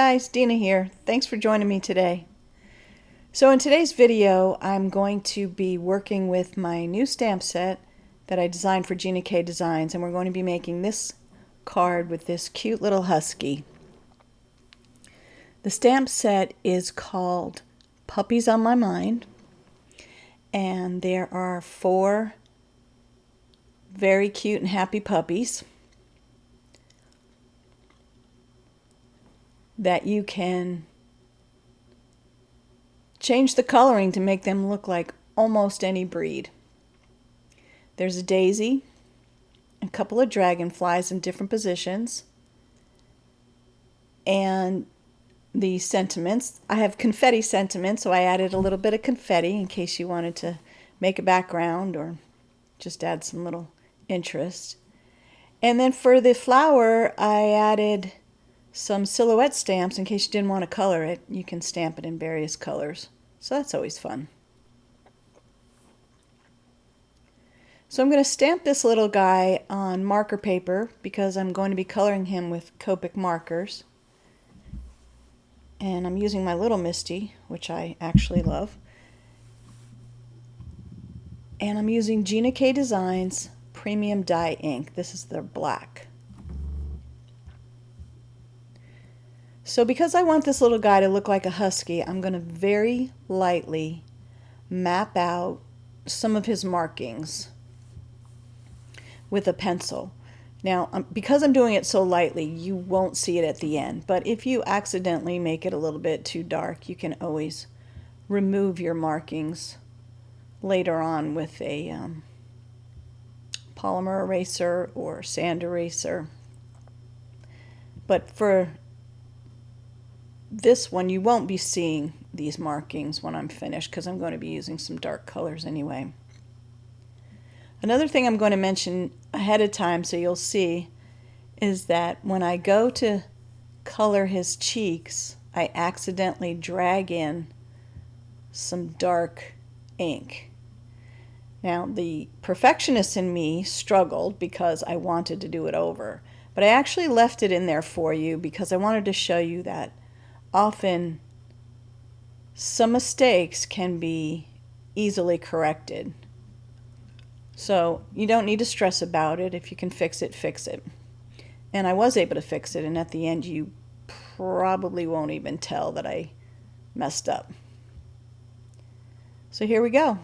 guys, Dina here. Thanks for joining me today. So in today's video, I'm going to be working with my new stamp set that I designed for Gina K Designs, and we're going to be making this card with this cute little husky. The stamp set is called Puppies on My Mind, and there are 4 very cute and happy puppies that you can change the coloring to make them look like almost any breed. There's a daisy, a couple of dragonflies in different positions, and the sentiments. I have confetti sentiments, so I added a little bit of confetti in case you wanted to make a background or just add some little interest. And then for the flower, I added some silhouette stamps in case you didn't want to color it. You can stamp it in various colors, so that's always fun. So I'm going to stamp this little guy on marker paper because I'm going to be coloring him with Copic markers. And I'm using my little Misty, which I actually love. And I'm using Gina K Designs Premium Dye Ink. This is their black. So because I want this little guy to look like a husky, I'm going to very lightly map out some of his markings with a pencil. Now, because I'm doing it so lightly, you won't see it at the end. But if you accidentally make it a little bit too dark, you can always remove your markings later on with a polymer eraser or sand eraser. But for this one, you won't be seeing these markings when I'm finished because I'm going to be using some dark colors anyway. Another thing I'm going to mention ahead of time so you'll see is that when I go to color his cheeks, I accidentally drag in some dark ink. Now, the perfectionist in me struggled because I wanted to do it over, but I actually left it in there for you because I wanted to show you that often some mistakes can be easily corrected. So you don't need to stress about it. If you can fix it, fix it. And I was able to fix it, and at the end you probably won't even tell that I messed up. So here we go.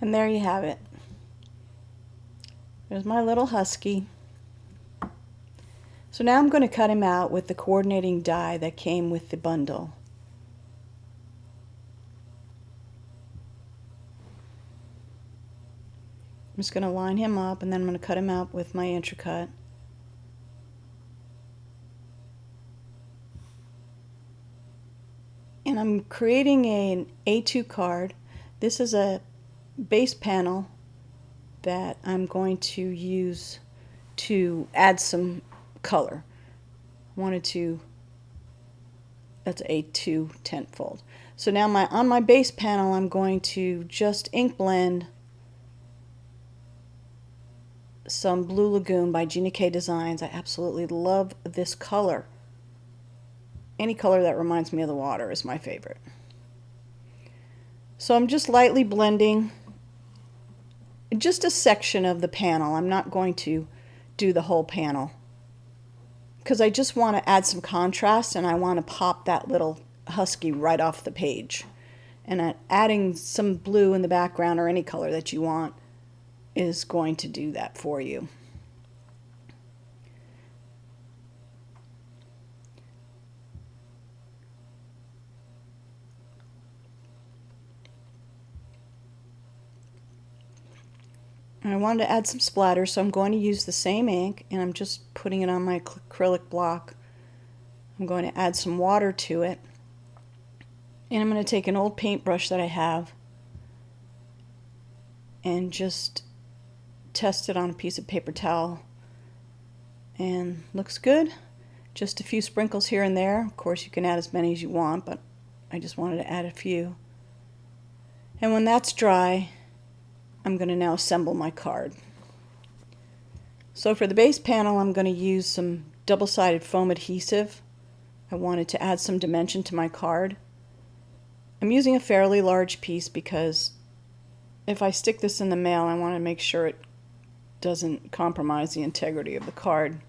And there you have it. There's my little husky. So now I'm going to cut him out with the coordinating die that came with the bundle. I'm just going to line him up, and then I'm going to cut him out with my intricut. And I'm creating an A2 card. This is a base panel that I'm going to use to add some color. That's A2 tent fold. So now on my base panel, I'm going to just ink blend some Blue Lagoon by Gina K Designs. I absolutely love this color. Any color that reminds me of the water is my favorite. So I'm just lightly blending just a section of the panel. I'm not going to do the whole panel because I just want to add some contrast, and I want to pop that little husky right off the page. And adding some blue in the background or any color that you want is going to do that for you. And I wanted to add some splatter, so I'm going to use the same ink, and I'm just putting it on my acrylic block. I'm going to add some water to it, and I'm going to take an old paintbrush that I have and just test it on a piece of paper towel, and looks good. Just a few sprinkles here and there. Of course you can add as many as you want, but I just wanted to add a few. And when that's dry, I'm going to now assemble my card. So for the base panel, I'm going to use some double-sided foam adhesive. I wanted to add some dimension to my card. I'm using a fairly large piece because if I stick this in the mail, I want to make sure it doesn't compromise the integrity of the card.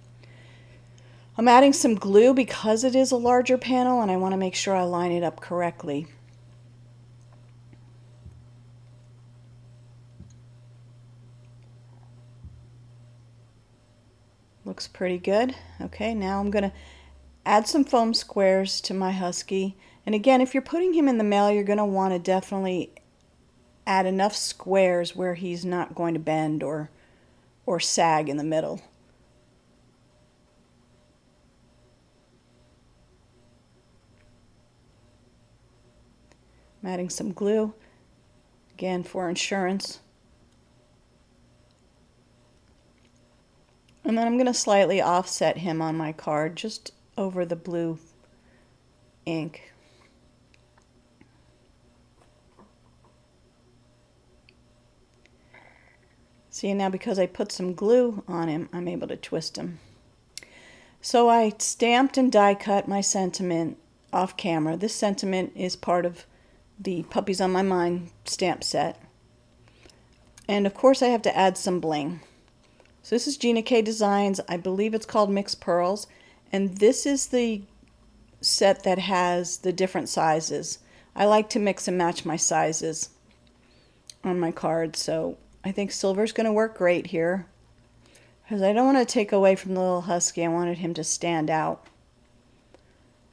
I'm adding some glue because it is a larger panel, and I want to make sure I line it up correctly. Looks pretty good. Okay, now I'm going to add some foam squares to my husky. And again, if you're putting him in the mail, you're going to want to definitely add enough squares where he's not going to bend or sag in the middle. I'm adding some glue, again for insurance. And then I'm going to slightly offset him on my card just over the blue ink. See, now because I put some glue on him, I'm able to twist him. So I stamped and die cut my sentiment off camera. This sentiment is part of the Puppies on My Mind stamp set. And of course I have to add some bling. So this is Gina K Designs. I believe it's called Mixed Pearls. And this is the set that has the different sizes. I like to mix and match my sizes on my cards. So I think silver's going to work great here, because I don't want to take away from the little husky. I wanted him to stand out.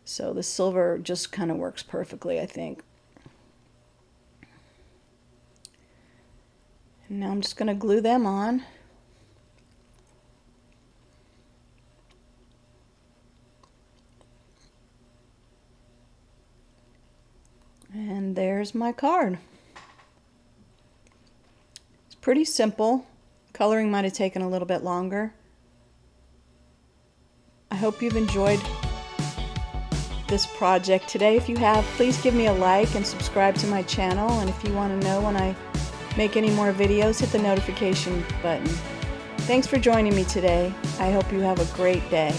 So the silver just kind of works perfectly, I think. And now I'm just going to glue them on. And there's my card. It's pretty simple. Coloring might have taken a little bit longer. I hope you've enjoyed this project today. If you have, please give me a like and subscribe to my channel. And if you want to know when I make any more videos, hit the notification button. Thanks for joining me today. I hope you have a great day.